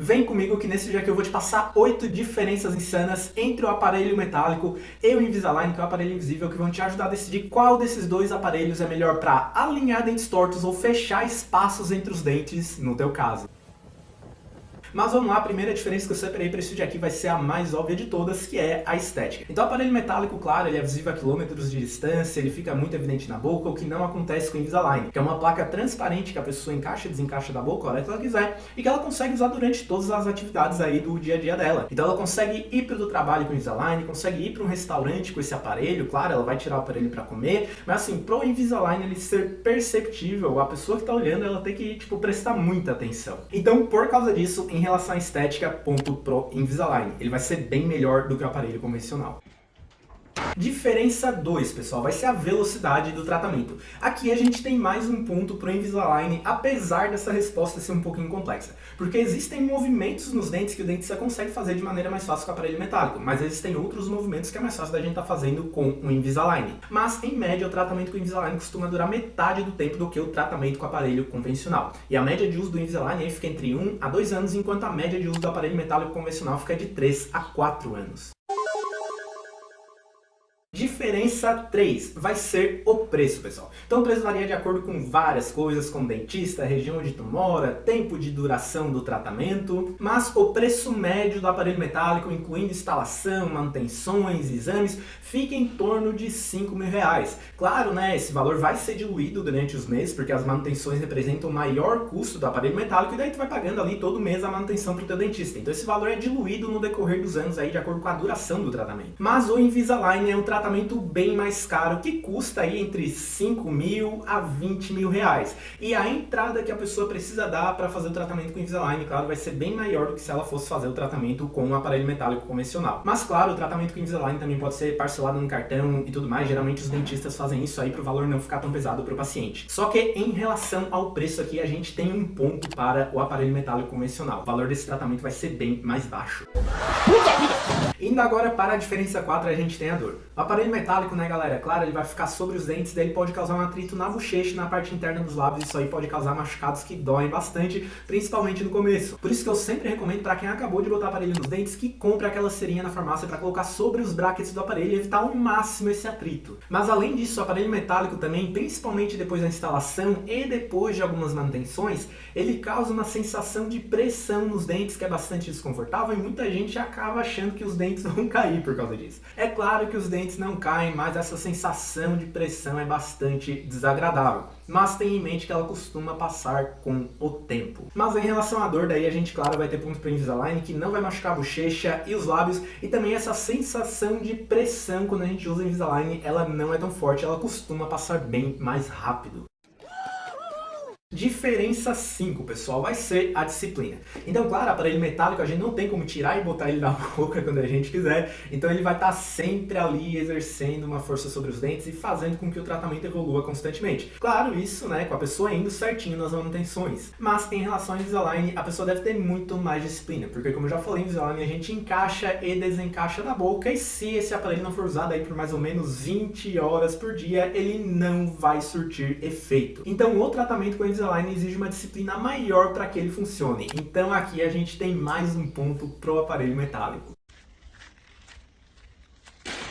Vem comigo que nesse vídeo aqui eu vou te passar 8 diferenças insanas entre o aparelho metálico e o Invisalign, que é o aparelho invisível, que vão te ajudar a decidir qual desses dois aparelhos é melhor para alinhar dentes tortos ou fechar espaços entre os dentes, no teu caso. Mas vamos lá, a primeira diferença que eu separei para esse vídeo aqui vai ser a mais óbvia de todas, que é a estética. Então o aparelho metálico, claro, ele é visível a quilômetros de distância, ele fica muito evidente na boca, o que não acontece com o Invisalign, que é uma placa transparente que a pessoa encaixa e desencaixa da boca a hora que ela quiser, e que ela consegue usar durante todas as atividades aí do dia a dia dela. Então ela consegue ir para o trabalho com o Invisalign, consegue ir para um restaurante com esse aparelho, claro, ela vai tirar o aparelho para comer, mas assim, pro Invisalign ele ser perceptível, a pessoa que está olhando, ela tem que, prestar muita atenção. Então, por causa disso, em relação à estética, ponto pro Invisalign. Ele vai ser bem melhor do que o aparelho convencional. Diferença 2, pessoal, vai ser a velocidade do tratamento. Aqui a gente tem mais um ponto pro Invisalign, apesar dessa resposta ser um pouquinho complexa. Porque existem movimentos nos dentes que o dentista consegue fazer de maneira mais fácil com o aparelho metálico, mas existem outros movimentos que é mais fácil da gente estar fazendo com o Invisalign. Mas, em média, o tratamento com o Invisalign costuma durar metade do tempo do que o tratamento com o aparelho convencional. E a média de uso do Invisalign aí fica entre 1 a 2 anos, enquanto a média de uso do aparelho metálico convencional fica de 3 a 4 anos. Diferença 3 vai ser o preço, pessoal. Então o preço varia de acordo com várias coisas, como dentista, região onde tu mora, tempo de duração do tratamento, mas o preço médio do aparelho metálico, incluindo instalação, manutenções, exames, fica em torno de R$5.000. Claro, né, esse valor vai ser diluído durante os meses, porque as manutenções representam o maior custo do aparelho metálico, e daí tu vai pagando ali todo mês a manutenção pro teu dentista. Então esse valor é diluído no decorrer dos anos aí, de acordo com a duração do tratamento. Mas o Invisalign é um tratamento bem mais caro, que custa aí entre R$5.000 a R$20.000. E a entrada que a pessoa precisa dar para fazer o tratamento com o Invisalign, claro, vai ser bem maior do que se ela fosse fazer o tratamento com um aparelho metálico convencional. Mas claro, o tratamento com o Invisalign também pode ser parcelado no cartão e tudo mais. Geralmente os dentistas fazem isso aí para o valor não ficar tão pesado para o paciente. Só que em relação ao preço aqui, a gente tem um ponto para o aparelho metálico convencional. O valor desse tratamento vai ser bem mais baixo. Indo agora para a diferença 4, a gente tem a dor. O aparelho metálico, né, galera, claro, ele vai ficar sobre os dentes, daí ele pode causar um atrito na bochecha, na parte interna dos lábios, isso aí pode causar machucados que doem bastante, principalmente no começo. Por isso que eu sempre recomendo para quem acabou de botar aparelho nos dentes, que compre aquela cerinha na farmácia para colocar sobre os brackets do aparelho e evitar ao máximo esse atrito. Mas além disso, o aparelho metálico também, principalmente depois da instalação e depois de algumas manutenções, ele causa uma sensação de pressão nos dentes que é bastante desconfortável, e muita gente acaba achando que os dentes vão cair por causa disso. É claro que os dentes não caem, mas essa sensação de pressão é bastante desagradável. Mas tenha em mente que ela costuma passar com o tempo. Mas em relação à dor, daí a gente, claro, vai ter ponto para o Invisalign, que não vai machucar a bochecha e os lábios, e também essa sensação de pressão quando a gente usa o Invisalign, ela não é tão forte, ela costuma passar bem mais rápido. Diferença 5, pessoal, vai ser a disciplina. Então, claro, aparelho metálico a gente não tem como tirar e botar ele da boca quando a gente quiser, então ele vai estar sempre ali exercendo uma força sobre os dentes e fazendo com que o tratamento evolua constantemente. Claro, isso, né, com a pessoa indo certinho nas manutenções. Mas em relação ao Invisalign, a pessoa deve ter muito mais disciplina, porque como eu já falei, o Invisalign a gente encaixa e desencaixa da boca, e se esse aparelho não for usado aí por mais ou menos 20 horas por dia, ele não vai surtir efeito. Então, o tratamento com o Invisalign exige uma disciplina maior para que ele funcione. Então aqui a gente tem mais um ponto pro aparelho metálico.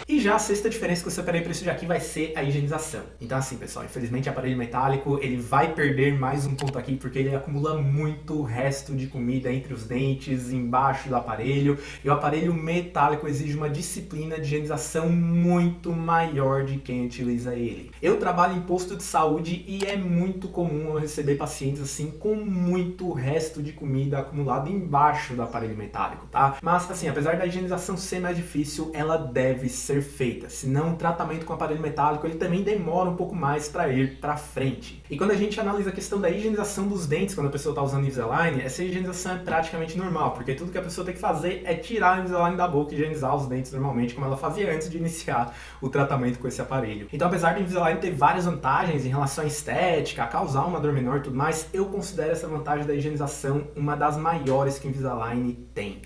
E já a sexta diferença que eu separei para esse vídeo aqui vai ser a higienização. Então assim, pessoal, infelizmente o aparelho metálico ele vai perder mais um ponto aqui, porque ele acumula muito resto de comida entre os dentes, embaixo do aparelho, e o aparelho metálico exige uma disciplina de higienização muito maior de quem utiliza ele. Eu trabalho em posto de saúde e é muito comum eu receber pacientes assim com muito resto de comida acumulado embaixo do aparelho metálico, tá? Mas assim, apesar da higienização ser mais difícil, ela deve ser feita, senão o tratamento com aparelho metálico ele também demora um pouco mais para ir para frente. E quando a gente analisa a questão da higienização dos dentes, quando a pessoa está usando Invisalign, essa higienização é praticamente normal, porque tudo que a pessoa tem que fazer é tirar o Invisalign da boca e higienizar os dentes normalmente, como ela fazia antes de iniciar o tratamento com esse aparelho. Então, apesar do Invisalign ter várias vantagens em relação à estética, a causar uma dor menor e tudo mais, eu considero essa vantagem da higienização uma das maiores que o Invisalign tem.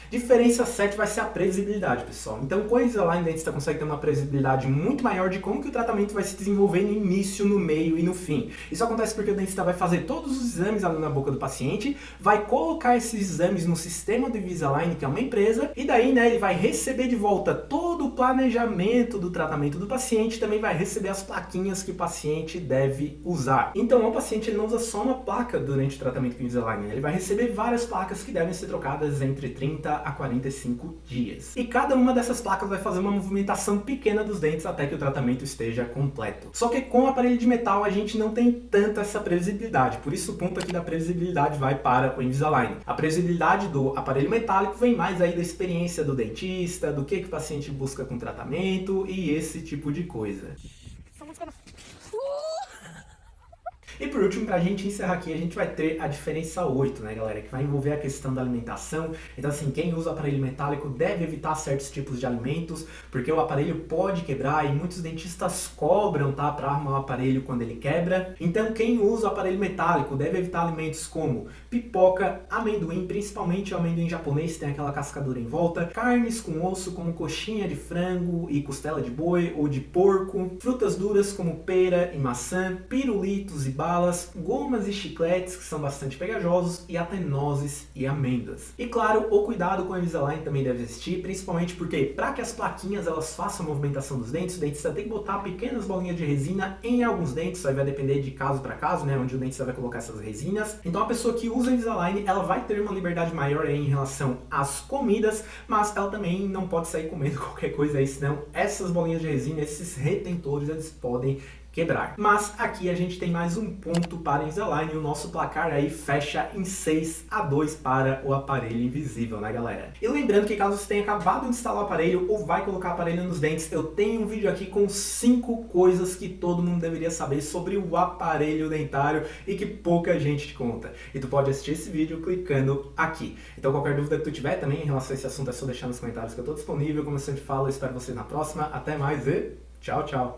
Diferença 7 vai ser a previsibilidade, pessoal. Então, com a Invisalign, o dentista consegue ter uma previsibilidade muito maior de como que o tratamento vai se desenvolver no início, no meio e no fim. Isso acontece porque o dentista vai fazer todos os exames ali na boca do paciente, vai colocar esses exames no sistema do Invisalign, que é uma empresa, e daí, né, ele vai receber de volta todo o planejamento do tratamento do paciente, também vai receber as plaquinhas que o paciente deve usar. Então, o paciente ele não usa só uma placa durante o tratamento com Invisalign, ele vai receber várias placas que devem ser trocadas entre 30 a 45 dias. E cada uma dessas placas vai fazer uma movimentação pequena dos dentes até que o tratamento esteja completo. Só que com o aparelho de metal a gente não tem tanta essa previsibilidade, por isso o ponto aqui da previsibilidade vai para o Invisalign. A previsibilidade do aparelho metálico vem mais aí da experiência do dentista, do que o paciente busca com tratamento e esse tipo de coisa. E por último, pra gente encerrar aqui, a gente vai ter a diferença 8, né, galera? Que vai envolver a questão da alimentação. Então, assim, quem usa o aparelho metálico deve evitar certos tipos de alimentos, porque o aparelho pode quebrar e muitos dentistas cobram, tá, pra arrumar o aparelho quando ele quebra. Então, quem usa o aparelho metálico deve evitar alimentos como pipoca, amendoim, principalmente o amendoim japonês, tem aquela cascadura em volta, carnes com osso, como coxinha de frango e costela de boi ou de porco, frutas duras como pera e maçã, pirulitos e balas, gomas e chicletes que são bastante pegajosos e até nozes e amêndoas. E claro, o cuidado com a Invisalign também deve existir, principalmente porque para que as plaquinhas elas façam a movimentação dos dentes, o dentista tem que botar pequenas bolinhas de resina em alguns dentes, aí vai depender de caso para caso, né, onde o dentista vai colocar essas resinas. Então a pessoa que usa a Invisalign, ela vai ter uma liberdade maior aí em relação às comidas, mas ela também não pode sair comendo qualquer coisa aí, senão essas bolinhas de resina, esses retentores, eles podem quebrar. Mas aqui a gente tem mais um ponto para Invisalign e o nosso placar aí fecha em 6-2 para o aparelho invisível, né, galera? E lembrando que caso você tenha acabado de instalar o aparelho ou vai colocar o aparelho nos dentes, eu tenho um vídeo aqui com 5 coisas que todo mundo deveria saber sobre o aparelho dentário e que pouca gente te conta. E tu pode assistir esse vídeo clicando aqui. Então qualquer dúvida que tu tiver também em relação a esse assunto é só deixar nos comentários que eu tô disponível. Como eu sempre falo, eu espero você na próxima. Até mais e tchau, tchau!